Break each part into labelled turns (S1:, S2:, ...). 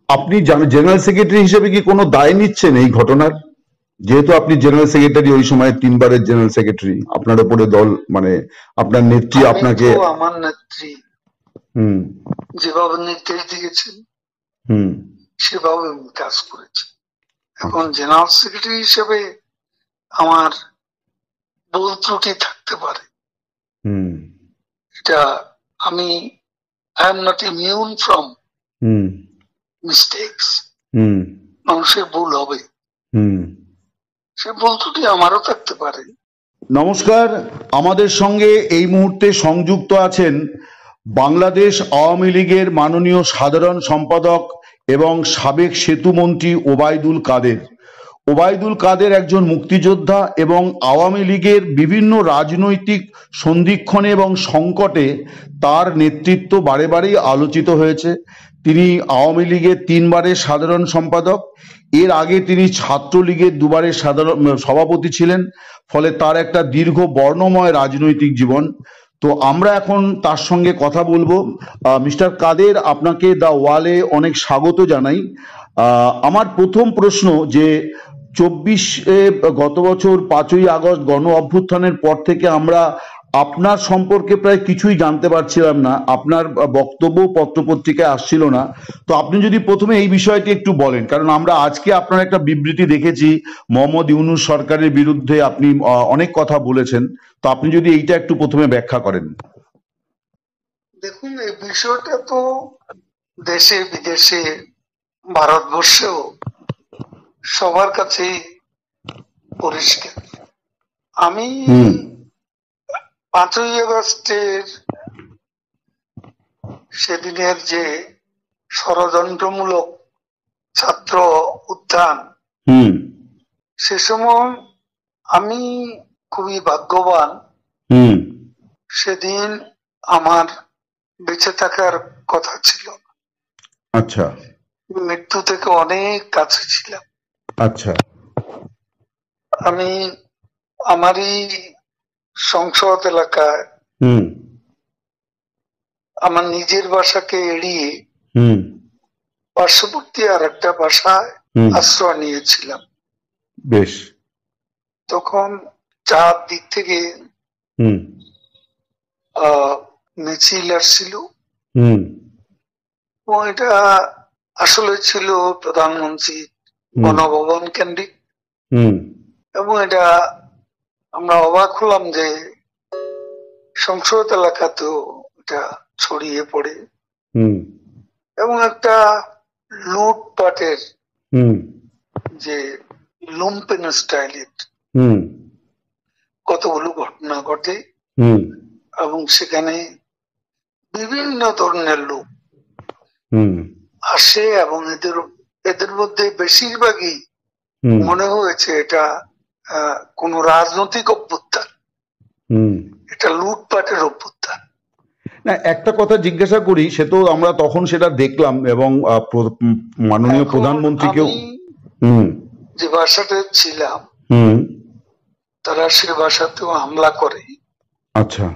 S1: আপনি general secretary হিসেবে কি কোনো দায় নিচ্ছেন এই ঘটনার? যেহেতু আপনি জেনারেল সেক্রেটারি, ওই সময় 3 বারের জেনারেল সেক্রেটারি, আপনার উপরে দল মানে আপনার নেত্রী
S2: আমি
S1: আপনাকে।
S2: তো আমার নেত্রী
S1: হুম
S2: যেভাবে নির্দেশ দিয়েছেন
S1: হুম
S2: সেভাবে আমি কাজ করেছি। এখন
S1: আচ্ছা
S2: জেনারেল সেক্রেটারি হিসেবে আমার ভুল ত্রুটি থাকতে পারে,
S1: হুম
S2: এটা আমি I am not immune from
S1: hmm
S2: mistakes.
S1: হুম
S2: মানুষের ভুল হবে,
S1: হুম
S2: সে ভুল ত্রুটি আমারও থাকতে পারে।
S1: নমস্কার, আমাদের সঙ্গে এই মুহূর্তে সংযুক্ত আছেন বাংলাদেশ আওয়ামী লীগের মাননীয় সাধারণ সম্পাদক এবং সাবেক সেতুমন্ত্রী ওবায়দুল কাদের। ওবায়দুল কাদের একজন মুক্তিযোদ্ধা এবং আওয়ামী লীগের বিভিন্ন রাজনৈতিক সন্ধিক্ষণে এবং সংকটে তার নেতৃত্ব বারে বারেই আলোচিত হয়েছে। তিনি আওয়ামী লীগের 3 বারের সাধারণ সম্পাদক, এর আগে তিনি ছাত্রলীগের 2 বারের সাধারণ সভাপতি ছিলেন, ফলে তার একটা দীর্ঘ বর্ণময় রাজনৈতিক জীবন। তো আমরা এখন তার সঙ্গে কথা বলবো। মিস্টার কাদের, আপনাকে দ্য ওয়ালে অনেক স্বাগত জানাই। আমার প্রথম প্রশ্ন যে 24 গত বছর 5ই আগস্ট গণ অভ্যুত্থানের পর থেকে আমরা আপনার সম্পর্কে প্রায় কিছুই জানতে পারছিলাম না, আপনার বক্তব্য পত্রপত্রিকায় আসছিল না। তো আপনি যদি প্রথমে এই বিষয়টি একটু বলেন, কারণ আমরা আজকে আপনার একটা বিবৃতি দেখেছি, মোহাম্মদ ইউনূস সরকারের বিরুদ্ধে আপনি অনেক কথা বলেছেন। তো আপনি যদি এইটা একটু প্রথমে ব্যাখ্যা করেন।
S2: দেখুন, এই বিষয়টা তো দেশে বিদেশে ভারতবর্ষেও সবার কাছেই পরিষ্কার। আমি 5ই আগস্টের সেদিনের যে ষড়যন্ত্রমূলক ছাত্র উত্থান, সে সময় আমি খুবই ভাগ্যবান। সেদিন আমার বেঁচে থাকার কথা ছিল।
S1: আচ্ছা
S2: মৃত্যু থেকে অনেক কাছে ছিলাম।
S1: আচ্ছা
S2: আমি আমারই সংসদ এলাকায় আমার নিজের বাসাকে এড়িয়ে পার্শ্ববর্তী আর একটা বাসায় আশ্রয় নিয়েছিলাম।
S1: বেশ।
S2: তখন চারদিক থেকে মিছিল আসছিল এবং এটা আসলে ছিল প্রধানমন্ত্রী গণভবন কেন্দ্রিক, এবং এটা আমরা অবাক হলাম যে সংসদ এলাকাতেও এটা ছড়িয়ে পড়ে এবং একটা লুটপাটের যে লুম্পেন স্টাইলের কতগুলো ঘটনা ঘটে এবং সেখানে বিভিন্ন ধরনের লোক আসে এবং এদের মধ্যে বেশিরভাগই মনে হয়েছে এটা কোন রাজনৈতিক অভ্যুত্থান, এটা লুটপাটের অভ্যুত্থান।
S1: না, একটা কথা জিজ্ঞাসা করি, সে তো আমরা তখন সেটা দেখলাম এবং মাননীয় প্রধানমন্ত্রীকেও।
S2: যে বাসাতে ছিলাম তারা সে বাসাতেও হামলা করে।
S1: আচ্ছা।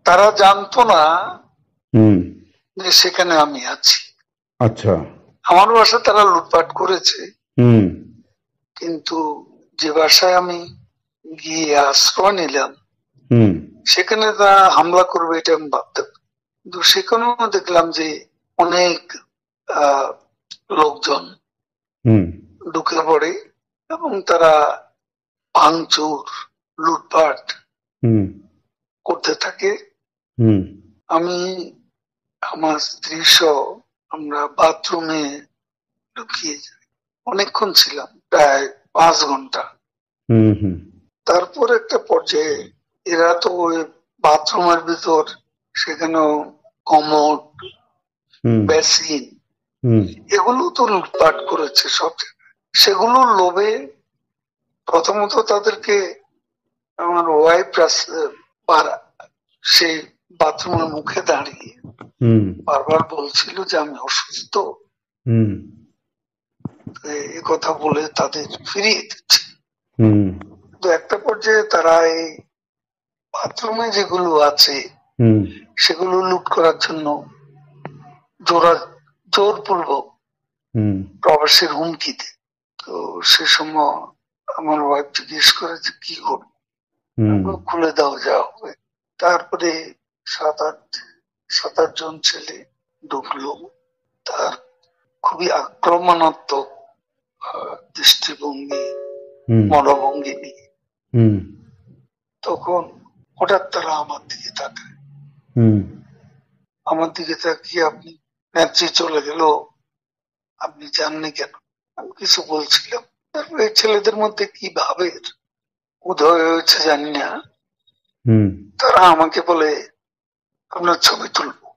S2: তারা জানতো না যে সেখানে আমি আছি।
S1: আচ্ছা।
S2: আমার বাসা তারা লুটপাট করেছে, কিন্তু যে বাসায় আমি গিয়ে আশ্রয় নিলাম সেখানে তারা হামলা করবে এটা আমি ভাবতাম। কিন্তু সেখানেও দেখলাম যে অনেক লোকজন ঢুকে পড়ে এবং তারা ভাঙচুর লুটপাট করতে থাকে। আমি আমার স্ত্রী সহ আমরা বাথরুমে ঢুকিয়ে যাই, অনেকক্ষণ ছিলাম, প্রায় 5 ঘন্টা। তারপর একটা পর্যায়ে এরা তো ওই বাথরুমের ভিতর সেখানেও কমোড, বেসিন এগুলো তো লুটপাট করেছে সব জায়গায়। সেগুলোর লোভে প্রথমত তাদেরকে আমার ওয়াইফ সেই বাথরুমের মুখে দাঁড়িয়ে বারবার বলছিল যে আমি অসুস্থ, এই কথা বলে তাদের ফিরিয়ে দিচ্ছে। তো একটা পর্যায়ে তারা এই বাথরুমে যেগুলো আছে সেগুলো লুট করার জন্য জোরপূর্বক প্রবাসের হুমকিতে। তো সে সময় আমার ওয়াইফ জিজ্ঞেস করে যে কি করবো, খুলে দাও যা হবে। তারপরে সাত আট জন ছেলে ঢুকলো। তার খুবই আক্রমণাত্মক দৃষ্টিভঙ্গি, মনোভঙ্গি নিয়ে। তখন হঠাৎ তারা আমার দিকে তাকায়, আমার দিকে তাকিয়ে, আপনি নেত্রী চলে গেল, আপনি জাননি কেন? আমি কিছু বলছিলাম। তারপরে ছেলেদের মধ্যে কি ভাবের উদয় হয়েছে জানি না, তারা আমাকে বলে আপনার ছবি তুলবো।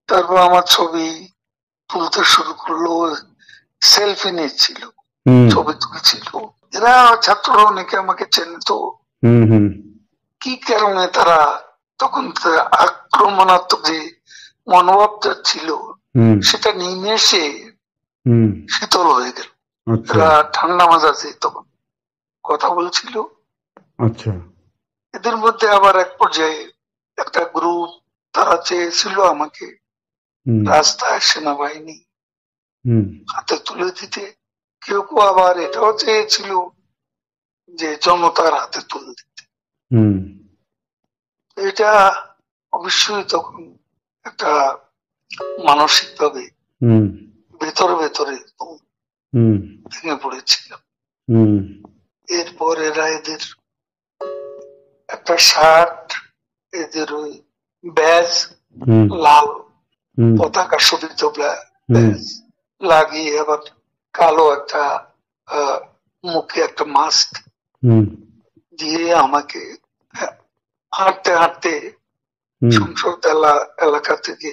S2: তারপর আমার ছবি তুলতে শুরু করলো, সেলফি নিচ্ছিল, ছবি তুলছিল। এরা ছাত্ররা অনেকে আমাকে চেনত। কি কারণে তারা তখন আক্রমণাত্মক যে মনোভাবটা ছিল সেটা নিমেষে শীতল হয়ে গেল। এরা ঠান্ডা মাজাজে তখন কথা বলছিল। এদের মধ্যে আবার এক পর্যায়ে একটা গ্রুপ, তারা চেয়েছিল আমাকে রাস্তায় সেনাবাহিনী হাতে তুলে দিতে। কেউ কেউ আবার এটাও চেয়েছিল যে জনতার হাতে তুলে দিতে। এটা অবশ্যই তখন একটা মানসিক ভাবে ভেতরে ভেতরে ভেঙে পড়েছিলাম। এরপর এরা এদের একটা শার্ট, এদের ওই ব্যাজ, লাল পতাকা শোভিত ব্যাজ লাগিয়ে, আবার কালো একটা মুখে একটা মাস্ক দিয়ে আমাকে হাঁটতে হাঁটতে সংসদ এলাকা থেকে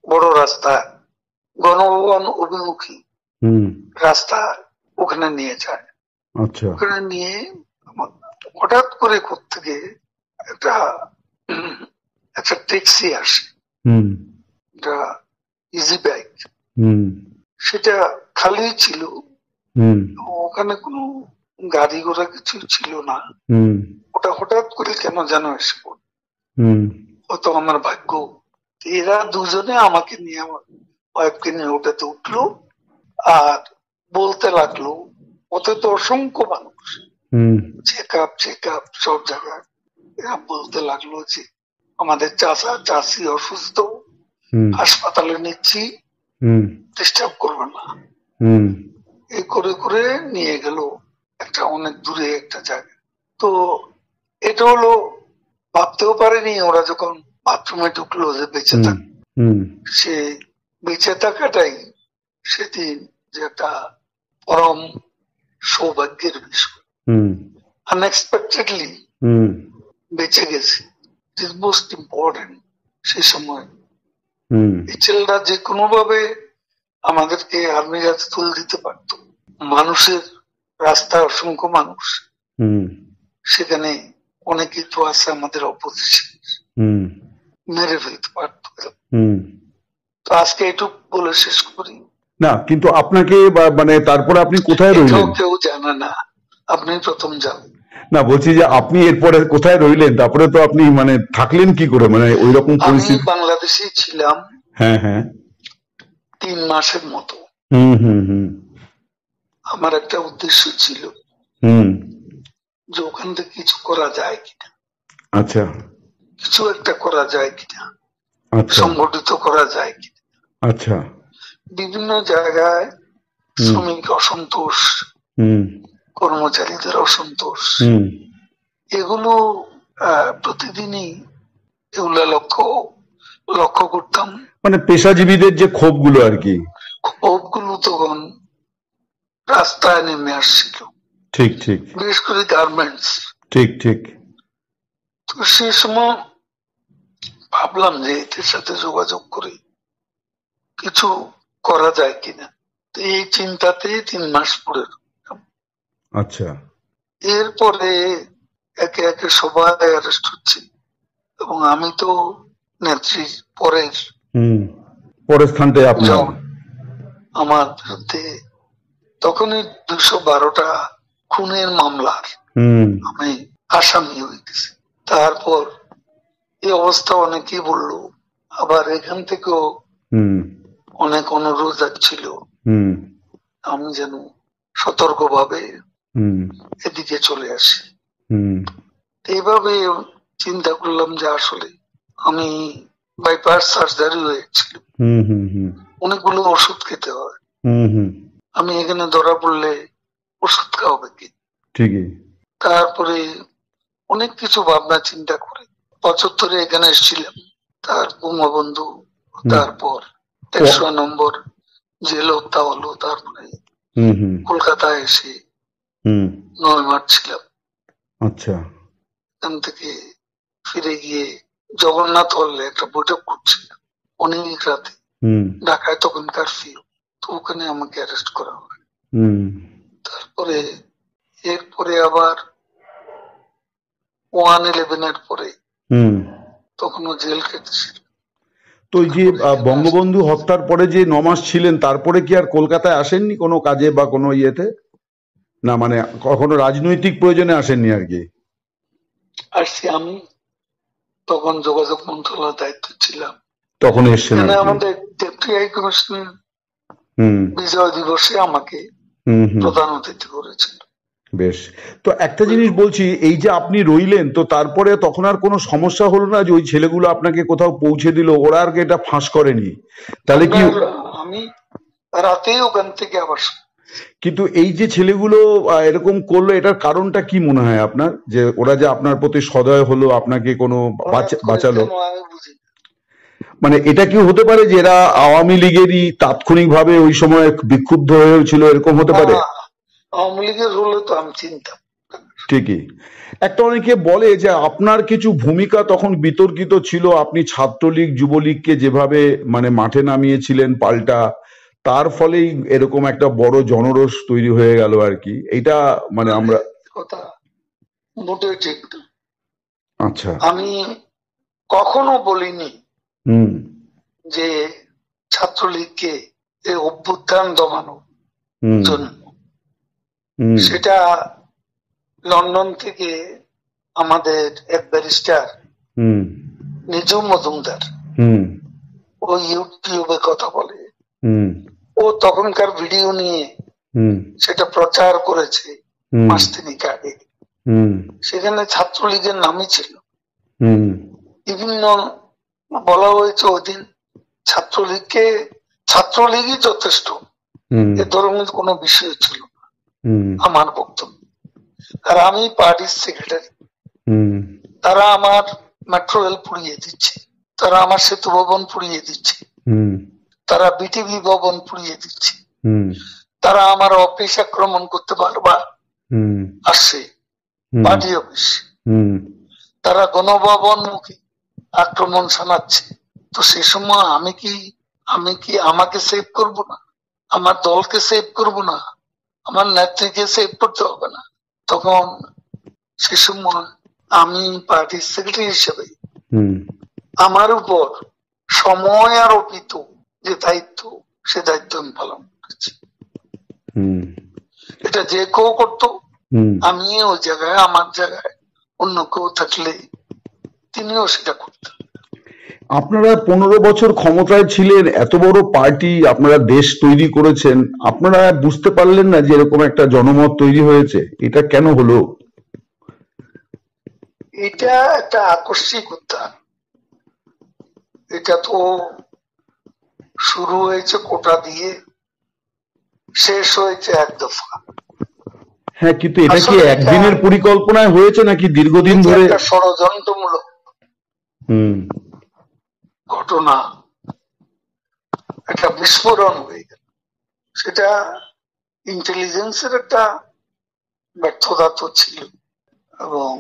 S2: বড় রাস্তা, গণভবন অভিমুখী রাস্তা, ওখানে নিয়ে যায়। ওখানে নিয়ে হঠাৎ করে কোত্থেকে একটা ট্যাক্সি আসে, একটা ইজি বাইক, সেটা খালি ছিল, ওখানে কোনো গাড়ি ঘোড়া কিছু ছিল না। ওটা হঠাৎ করে কেন যেন এসে পড়ল, হয়তো আমার ভাগ্য। এরা দুজনে আমাকে নিয়ে, আমার ওয়াইফকে নিয়ে ওটাতে উঠলো আর বলতে লাগলো, ওতে তো অসংখ্য মানুষ, চেক আপ সব জায়গায়। এরা বলতে লাগলো যে আমাদের চাচা চাচি অসুস্থ, হাসপাতালে নিচ্ছি, ডিস্টার্ব করবে না। এই করে করে নিয়ে গেল একটা অনেক দূরে একটা জায়গা। তো এটা হলো, ভাবতেও পারেনি ওরা যখন বাথরুমে ঢুকলো যে বেঁচে থাক, সে বেঁচে থাকাটাই সেদিন যে একটা পরম সৌভাগ্যের বিষয়। আনএক্সপেক্টেডলি বেঁচে গেছি, ইট ইজ মোস্ট ইম্পর্টেন্ট। সেই সময় এই ছেলেরা যে কোনো ভাবে আমাদেরকে আর্মির হাতে তুলে দিতে পারত। মানুষের রাস্তায় অসংখ্য মানুষ, সেখানে অনেকেই তো আছে আমাদের অপোজিশন, মেরে ফেলতে পারত। তো আজকে এটুকু বলে শেষ করি।
S1: না, কিন্তু আপনাকে মানে তারপরে আপনি কোথায় রইলেন?
S2: কেউ জানে না, আপনি প্রথম জানেন।
S1: না, বলছি যে আপনি এরপরে কোথায় রইলেন? তারপরে তো আপনি মানে থাকলেন কি করে, মানে ওই রকম পরিস্থিতি?
S2: আমি বাংলাদেশে ছিলাম 3 মাসের মতো। আমার একটা উদ্দেশ্য ছিল যে ওখান থেকে কিছু করা যায় কিনা, কিছু একটা করা যায় কিনা, সংগঠিত করা যায় কিনা। বিভিন্ন জায়গায় শ্রমিক অসন্তোষ, কর্মচারীদের অসন্তোষ, এগুলো প্রতিদিনই এগুলো লক্ষ্য করতাম।
S1: মানে পেশাজীবীদের যে ক্ষোভগুলো আর কি,
S2: ক্ষোভগুলো তখন রাস্তায় নেমে আসছিল।
S1: ঠিক ঠিক,
S2: বিশেষ করে গার্মেন্টস।
S1: ঠিক ঠিক।
S2: তো সে সময় ভাবলাম যে এদের সাথে যোগাযোগ করে কিছু করা যায় কিনা। তো এই চিন্তাতে 3 মাস পরে এরপরে একে একে সবাই অ্যারেস্ট হচ্ছে, এবং আমি তো নেত্রীর পরের
S1: স্থানটায়
S2: আমার বিরুদ্ধে তখনই 212টা খুনের মামলার আমি আসামি হয়ে গেছি। তারপর এই অবস্থা অনেকেই বললো, আবার এখান থেকেও অনেক অনুরোধ ছিল আমি যেন সতর্কভাবে এদিকে চলে আসি। এইভাবে চিন্তা করলাম যে আসলে আমি বাইপাস সার্জারি হয়েছিল, অনেকগুলো ওষুধ খেতে হয়, আমি এখানে ধরা পড়লে ওষুধ খাওয়াবে কি? ঠিকই। তারপরে অনেক কিছু ভাবনা চিন্তা করে 75-এ এখানে এসেছিলাম, তার বঙ্গবন্ধু, তারপর 100 নম্বর জেল হত্যা হলো, তারপরে কলকাতায় এসে 9 মার্চ ছিলাম। আচ্ছা। এখান থেকে ফিরে গিয়ে জগন্নাথ হলে একটা বৈঠক করছিলাম অনেক রাতে, ঢাকায় তখন কারফিউ, তো ওখানে আমাকে অ্যারেস্ট করা হয়। তারপরে এরপরে আবার 1/11 পরে তখনও জেল খেটেছিল।
S1: তো এই যে বঙ্গবন্ধু হত্যার পরে যে 9 মাস ছিলেন, তারপরে কি আর কলকাতায় আসেননি কোনো কাজে বা কোনো ইয়েতে? না মানে কখনো রাজনৈতিক প্রয়োজনে আসেননি আর কি?
S2: আসছি, আমি তখন যোগাযোগ মন্ত্রণালয়ের দায়িত্ব ছিলাম,
S1: তখন এসেছেন।
S2: আমাদের ডেপুটি হাই কমিশনার বিজয় দিবসে আমাকে প্রধান অতিথি করেছিল।
S1: বেশ। তো একটা জিনিস বলছি, এই যে আপনি রইলেন, তো তারপরে তখন আর কোনো সমস্যা হলো না যে ওই ছেলেগুলো আপনাকে কোথাও পৌঁছে দিল, ওরা আর এটা ফাঁস করেনি? তাহলে কি
S2: আমি রাতেই ওখান থেকে আবার,
S1: কিন্তু এই যে ছেলেগুলো এরকম করলো, এটার কারণটা কি মনে হয় আপনার, যে ওরা যে আপনার প্রতি সদয় হলো, আপনাকে কোনো বাঁচালো? মানে এটা কি হতে পারে যে এরা আওয়ামী লীগেরই তাৎক্ষণিকভাবে ওই সময় বিক্ষুব্ধ হয়েছিল, এরকম হতে পারে?
S2: আওয়ামী লীগের হলে তো আমি চিন্তা।
S1: ঠিকই। একটা অনেকে বলে যে আপনার কিছু ভূমিকা তখন বিতর্কিত ছিল, আপনি ছাত্রলীগ যুবলীগকে যেভাবে মানে মাঠে নামিয়েছিলেন পাল্টা, তার ফলেই এরকম একটা বড় জনরোষ তৈরি হয়ে গেল আর কি। এটা মানে আমরা
S2: কথা মোটেই ঠিক না।
S1: আচ্ছা।
S2: আমি কখনো বলিনি যে ছাত্রলীগকে এই অভ্যুত্থান দমানোর জন্য। সেটা লন্ডন থেকে আমাদের এক ব্যারিস্টার নিজুম মজুমদার, ও ইউটিউবে কথা বলে, ও তখনকার ভিডিও নিয়ে সেটা প্রচার করেছে মাস তিনেক আগে। সেখানে ছাত্রলীগের নামই ছিল, বিভিন্ন বলা হয়েছে ওই দিন ছাত্রলীগই যথেষ্ট, এ ধরনের কোনো বিষয় ছিল না আমার বক্তব্য। আর আমি পার্টির সেক্রেটারি, তারা আমার মেট্রো রেল পুড়িয়ে দিচ্ছে, তারা আমার সেতু ভবন পুড়িয়ে দিচ্ছে, তারা বিটিভি ভবন পুড়িয়ে দিচ্ছে, তারা আমার অফিস আক্রমণ করতে বারবার আসছে, পার্টি অফিস, তারা গণভবন মুখী আক্রমণ শোনাচ্ছে। তো সে সময় আমি কি আমাকে সেভ করব না? আমার দলকে সেভ করব না? আমার নেত্রীকে সেভ করতে হবে না? তখন সে সময় আমি পার্টির সেক্রেটারি হিসেবে আমার উপর সময় আরোপিত যে দায়িত্ব, সে দায়িত্ব আমি পালন করেছি। এটা যে কেউ করতো, আমি ওই জায়গায়, আমার জায়গায় অন্য কেউ থাকলে তিনিও সেটা করতেন।
S1: আপনারা 15 বছর ক্ষমতায় ছিলেন, এত বড় পার্টি, আপনারা দেশ তৈরি করেছেন, আপনারা বুঝতে পারলেন না যে এরকম একটা জনমত তৈরি হয়েছে? এটা কেন হলো?
S2: এটা একটা আকস্মিক উত্থান। এটা তো শুরু হয়েছে কোটা দিয়ে, শেষ হয়েছে এক দফা।
S1: হ্যাঁ, কিন্তু এটা কি একদিনের পরিকল্পনায় হয়েছে নাকি দীর্ঘদিন ধরে?
S2: একটা ষড়যন্ত্রমূলক ঘটনা, একটা বিস্ফোরণ হয়ে গেল। সেটা ইন্টেলিজেন্সের একটা ব্যর্থতা তো ছিল, এবং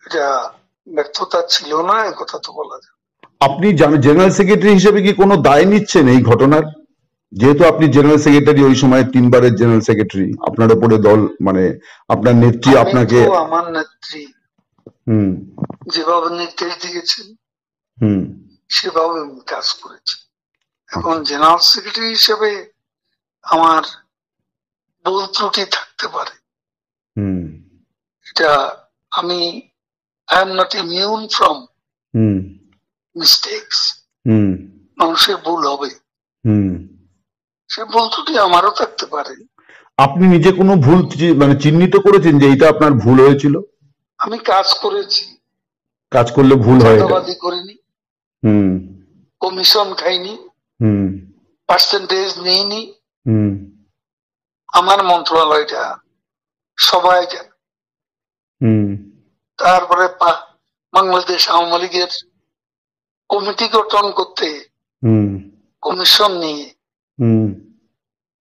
S2: এটা ব্যর্থতা ছিল না এ কথা তো বলা যায়।
S1: আপনি জেনারেল সেক্রেটারি হিসেবে কি কোনো দায় নিচ্ছেন এই ঘটনার? যেহেতু আপনি জেনারেল সেক্রেটারি, ওই সময় 3 বারের জেনারেল সেক্রেটারি, আপনার উপরে দল মানে আপনার নেত্রী আপনাকে,
S2: আমার নেত্রী যেভাবে নির্দেশ দিয়েছেন সেভাবে আমি কাজ করেছি। এখন জেনারেল সেক্রেটারি হিসেবে আমার ভুল ত্রুটি থাকতে পারে, এটা আমি I am not immune from mistakes. মানুষের ভুল হবে, সে ভুল ত্রুটি আমারও থাকতে পারে।
S1: আপনি নিজে কোনো ভুল মানে চিহ্নিত করেছেন যে এইটা আপনার ভুল হয়েছিল?
S2: আমি কাজ করেছি,
S1: কাজ করলে ভুল হয় এটা?
S2: চাঁদাবাজি করিনি,
S1: হুম
S2: কমিশন খাইনি,
S1: হুম
S2: পার্সেন্টেজ নিইনি।
S1: হুম
S2: আমার মন্ত্রণালয়টা সবাই জানে।
S1: হুম
S2: তারপরে বাংলাদেশ আওয়ামী লীগের কমিটি গঠন করতে
S1: হুম
S2: কমিশন নিয়ে
S1: হুম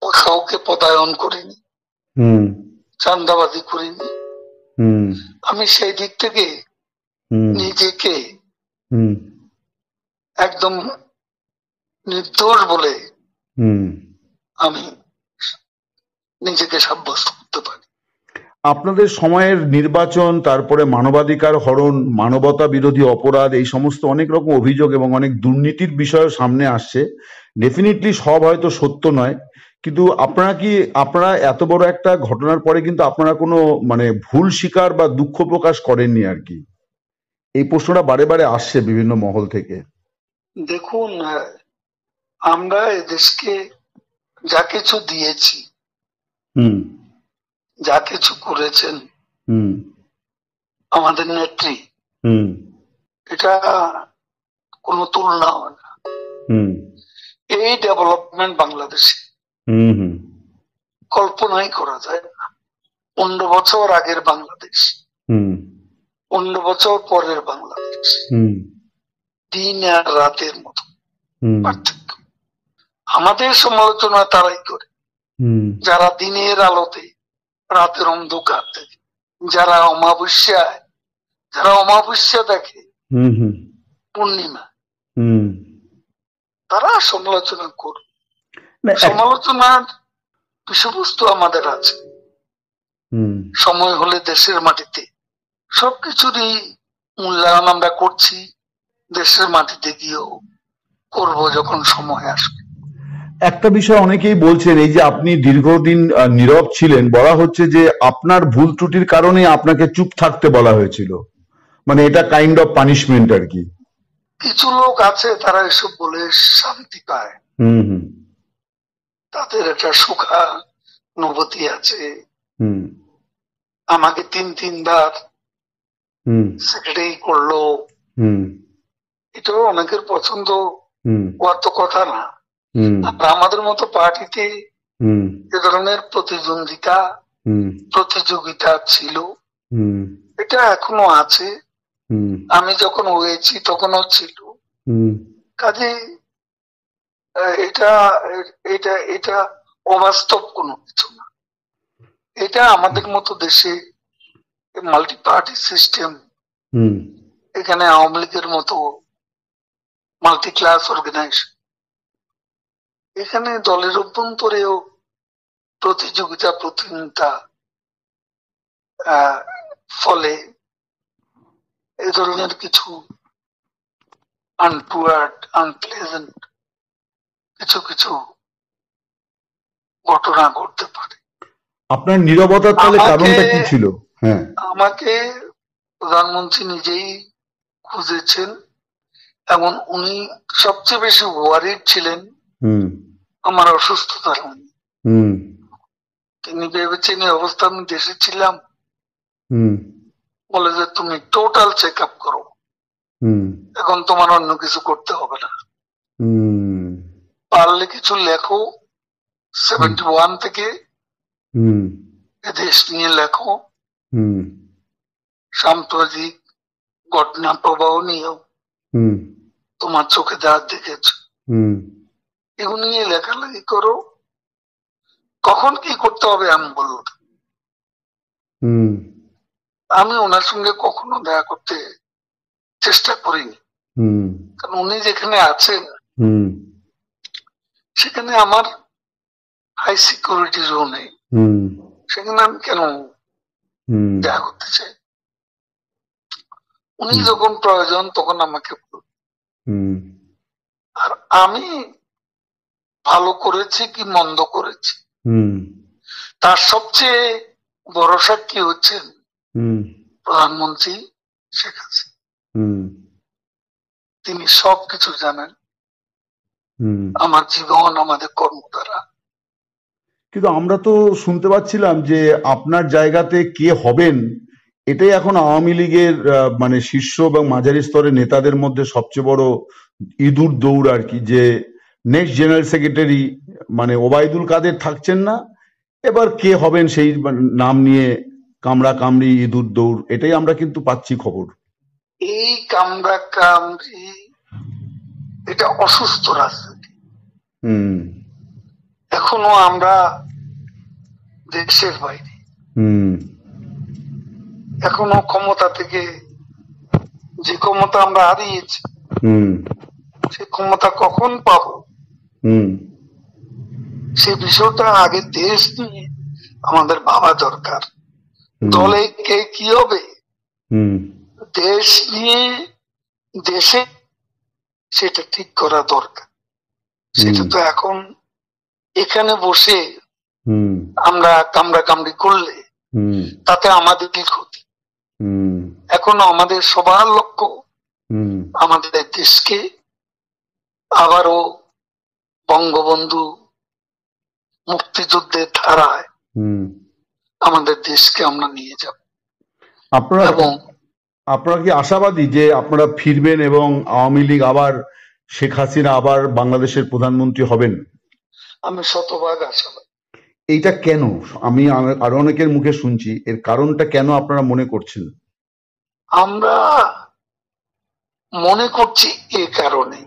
S2: কাউকে পদায়ন করিনি,
S1: হুম
S2: চাঁদাবাজি করিনি।
S1: হুম
S2: আমি সেই দিক থেকে
S1: হুম
S2: নিজেকে
S1: হুম
S2: একদম নির্দোষ বলে
S1: হুম
S2: আমি নিজেকে সাব্যস্ত করতে পারি।
S1: আপনাদের সময়ের নির্বাচন, তারপরে মানবাধিকার হরণ, মানবতা বিরোধী অপরাধ, এই সমস্ত অনেক রকম অভিযোগ এবং অনেক দুর্নীতির বিষয় সামনে আসছে। ডেফিনেটলি সব হয়তো সত্য নয়, কিন্তু আপনারা এত বড় একটা ঘটনার পরে কিন্তু আপনারা কোনো মানে ভুল স্বীকার বা দুঃখ প্রকাশ করেননি আর কি? এই প্রশ্নটা বারে বারে আসছে বিভিন্ন মহল থেকে।
S2: দেখুন, আমরা এদেশকে যা কিছু দিয়েছি,
S1: হুম
S2: যা কিছু করেছেন
S1: হুম
S2: আমাদের নেত্রী,
S1: হুম
S2: এটা কোনো তুলনা হয় না।
S1: হুম
S2: এই ডেভেলপমেন্ট বাংলাদেশে
S1: হুম হুম
S2: কল্পনাই করা যায় না। 15 বছর আগের বাংলাদেশ,
S1: হুম
S2: 15 বছর পরের বাংলাদেশ,
S1: হুম
S2: দিন আর রাতের মতো
S1: হুম
S2: পার্থক্য। আমাদের সমালোচনা তারাই করে
S1: হুম
S2: যারা দিনের আলোতে রাতের অন্ধকার দেখে, যারা অমাবস্যা দেখে
S1: হুম হুম
S2: পূর্ণিমা,
S1: হুম
S2: তারা সমালোচনা করবে।
S1: না,
S2: সমালোচনার বিষয়বস্তু আমাদের আছে।
S1: হুম
S2: সময় হলে দেশের মাটিতে সবকিছুরই মূল্যায়ন আমরা করছি, দেশের মাটিতে গিয়েও করব যখন সময় আসবে।
S1: একটা বিষয় অনেকেই বলছেন, এই যে আপনি দীর্ঘদিন নীরব ছিলেন, বলা হচ্ছে যে আপনার ভুল ত্রুটির কারণে আপনাকে চুপ থাকতে বলা হয়েছিল, মানে এটা কাইন্ড অফ পানিশমেন্ট আর কি।
S2: কিছু লোক আছে তারা এসব বলে শান্তি পায়,
S1: হুম হুম
S2: তাদের একটা সুখানুভূতি আছে।
S1: হুম
S2: আমাকে তিনবার
S1: হুম
S2: সেক্রেটারি করলো,
S1: হুম
S2: এটাও অনেকের পছন্দ
S1: হুম
S2: হওয়ার তো কথা না।
S1: হুম
S2: আর আমাদের মতো পার্টিতে
S1: হুম
S2: এ ধরনের
S1: হুম
S2: প্রতিযোগিতা ছিল,
S1: হুম
S2: এটা এখনো আছে।
S1: হুম
S2: আমি যখন হয়েছি তখনও ছিল।
S1: হুম
S2: কাজে এটা এটা এটা অবাস্তব কোনো কিছু না। এটা আমাদের মতো দেশে মাল্টি পার্টি সিস্টেম,
S1: হুম
S2: এখানে আওয়ামী লীগের মতো মাল্টি ক্লাস অর্গানাইজেশন, এখানে দলের অভ্যন্তরেও প্রতিযোগিতা প্রতিযোগিতা ফলে এই ধরনের কিছু আনটুয়ার্ড আনপ্লেজেন্ট কিছু কিছু ঘটনা ঘটতে পারে।
S1: আপনার নীরবতার তাহলে
S2: আমাকে
S1: কারণটা কি ছিল? হ্যাঁ।
S2: আমাকে প্রধানমন্ত্রী নিজেই খুঁজেছেন এবং উনি সবচেয়ে বেশি ওয়ারিড ছিলেন
S1: হুম
S2: আমার অসুস্থতার।
S1: হুম
S2: তিনি ভেবেছেন এই অবস্থা আমি দেশে ছিলাম,
S1: হুম
S2: বলে যে তুমি টোটাল চেক আপ করো,
S1: হুম
S2: এখন তোমার অন্য কিছু করতে হবে না,
S1: হুম
S2: পারলে কিছু লেখো, 71 থেকে
S1: হুম
S2: এদেশ নিয়ে লেখো,
S1: হুম
S2: সাম্প্রতিক ঘটনা প্রবাহ নিয়েও
S1: হুম
S2: তোমার চোখে যা দেখেছ
S1: হুম
S2: এগুলো নিয়ে লেখালেখি করো, কখন কি করতে হবে আমি বলবো।
S1: হুম
S2: আমি ওনার সঙ্গে কখনো দেখা করতে চেষ্টা করিনি,
S1: হুম
S2: কারণ উনি যেখানে আছেন
S1: হুম
S2: সেখানে আমার হাই সিকিউরিটি জোনে,
S1: হুম
S2: সেখানে আমি কেন
S1: হুম
S2: দেখা করতে চাই। উনি যখন প্রয়োজন তখন আমাকে বলবেন।
S1: হুম
S2: আর আমি ভালো করেছি কি মন্দ করেছি
S1: হুম
S2: তার সবচেয়ে বড় সাক্ষী হচ্ছেন
S1: হুম
S2: প্রধানমন্ত্রী শেখ হাসিনা।
S1: হুম
S2: তিনি সবকিছু জানেন,
S1: হুম
S2: আমার জীবন, আমাদের কর্মধারা,
S1: কিন্তু আমরা তো শুনতে পাচ্ছিলাম যে আপনার জায়গাতে কে হবেন এটাই এখন আওয়ামী লীগের মানে শীর্ষ এবং মাঝারি স্তরের নেতাদের মধ্যে সবচেয়ে বড় ইঁদুর দৌড় আর কি, যে নেক্সট জেনারেল সেক্রেটারি মানে ওবায়দুল কাদের থাকছেন না, এবার কে হবেন সেই নাম নিয়ে কামড়া কামড়ি ইঁদুর দৌড়, এটাই আমরা কিন্তু পাচ্ছি খবর।
S2: এই কামড়া কামড়ি এটা অসুস্থ রাজনীতি। এখনো আমরা দেশের বাইরে, এখনো ক্ষমতা থেকে যে ক্ষমতা আমরা হারিয়েছি সে ক্ষমতা কখন পাবো সে বিষয়টা আগে দেশ নিয়ে আমাদের ভাবা দরকার। দলে কে কি হবে দেশ নিয়ে দেশে সেটা ঠিক করা দরকার। সেটা তো এখন এখানে বসে আমরা কামড়া কামড়ি করলে তাতে আমাদের কি ক্ষতি? এখনো আমাদের সবার লক্ষ্য আমাদের দেশকে আবারও বঙ্গবন্ধু মুক্তিযুদ্ধের ধারায় আমাদের দেশকে আমরা নিয়ে যাব।
S1: আপনারা কি আশাবাদী যে আপনারা ফিরবেন এবং আওয়ামী লীগ আবার শেখ হাসিনা আবার বাংলাদেশের প্রধানমন্ত্রী হবেন?
S2: আমি শতভাগ আশাবাদী।
S1: এইটা কেন? আমি আরো অনেকের মুখে শুনছি, এর কারণটা কেন আপনারা মনে করছেন?
S2: আমরা মনে করছি এই কারণে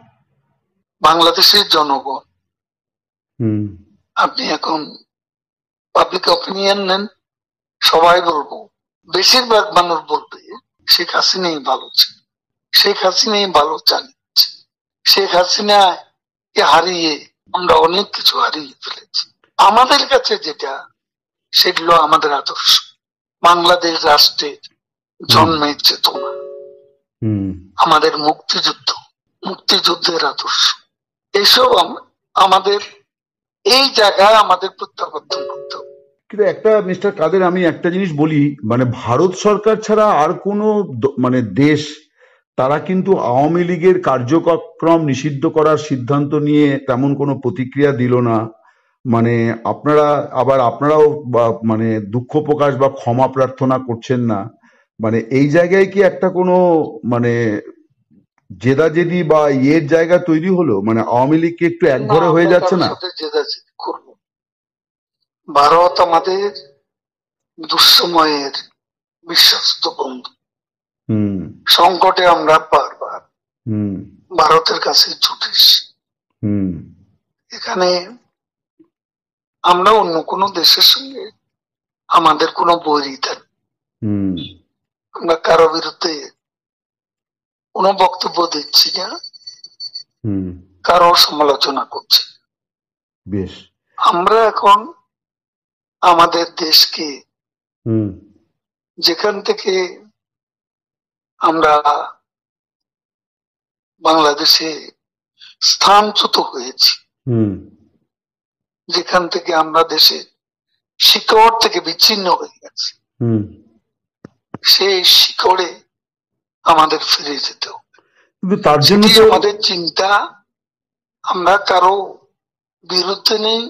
S2: বাংলাদেশের জনগণ, আপনি এখন পাবলিক অপিনিয়ন নেন, সবাই বলবো, বেশিরভাগ মানুষ বলবে শেখ হাসিনাই ভালো ছিল, শেখ হাসিনাই ভালো চালিয়েছে, শেখ হাসিনাকে হারিয়ে আমরা অনেক কিছু হারিয়ে ফেলেছি। আমাদের কাছে যেটা সেগুলো আমাদের আদর্শ, বাংলাদেশ রাষ্ট্রের জন্মের চেতনা, আমাদের মুক্তিযুদ্ধের আদর্শ, এসব আমাদের এই জায়গায় আমাদের প্রত্যাবর্তন করতে হবে।
S1: কিন্তু একটা মিস্টার কাদের, আমি একটা জিনিস বলি, মানে ভারত সরকার ছাড়া আর কোনো মানে দেশ তারা কিন্তু আওয়ামী লীগের কার্যক্রম নিষিদ্ধ করার সিদ্ধান্ত নিয়ে তেমন কোনো প্রতিক্রিয়া দিল না। মানে আপনারাও মানে দুঃখ প্রকাশ বা ক্ষমা প্রার্থনা করছেন না। মানে এই জায়গায় কি একটা কোনো মানে জেদাজেদি বা ইয়ের জায়গা তৈরি হলো? মানে আওয়ামী লীগ কি একটু একঘরে হয়ে যাচ্ছে না?
S2: ভারত আমাদের দুঃসময়ের বিশ্বস্ত বন্ধু, সংকটে আমরা বারবার ভারতের কাছে ছুটেছি। এখানে আমরা অন্য কোন দেশের সঙ্গে আমাদের কোনো বৈরিতা, আমরা কারো বিরুদ্ধে কোনো বক্তব্য দিচ্ছি না, কারো সমালোচনা করছি।
S1: বেশ,
S2: আমরা এখন আমাদের দেশকে যেখান থেকে আমরা বাংলাদেশে স্থানচ্যুত হয়েছি, যেখান থেকে আমরা দেশে শিকড় থেকে বিচ্ছিন্ন হয়ে গেছি, সেই শিকড়ে আমাদের ফিরে যেতে হবে।
S1: তার জন্য
S2: আমাদের চিন্তা, আমরা কারো বিরুদ্ধে নেই,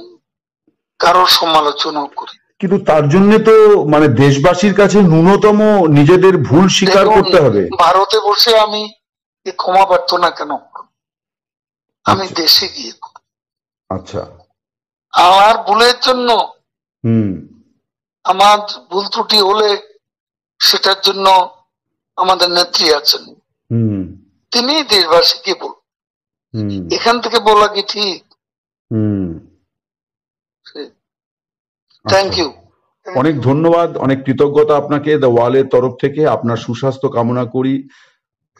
S2: কারো সমালোচনা করি,
S1: কিন্তু তার জন্য তো মানে দেশবাসীর কাছে ন্যূনতম নিজেদের ভুল স্বীকার করতে হবে।
S2: ভারতে বসে আমি ক্ষমা প্রার্থনা কেন করব? আমি দেশে গিয়ে করব।
S1: আচ্ছা,
S2: আমার ভুলের জন্য, আমার ভুল ত্রুটি হলে সেটার জন্য আমাদের নেত্রী আছেন, তিনি দেশবাসীকে বলুন। এখান থেকে বলা কি ঠিক? থ্যাংক ইউ,
S1: অনেক ধন্যবাদ, অনেক কৃতজ্ঞতা আপনাকে দ্য ওয়ালের তরফ থেকে। আপনার সুস্বাস্থ্য কামনা করি,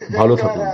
S1: ভালো থাকুন।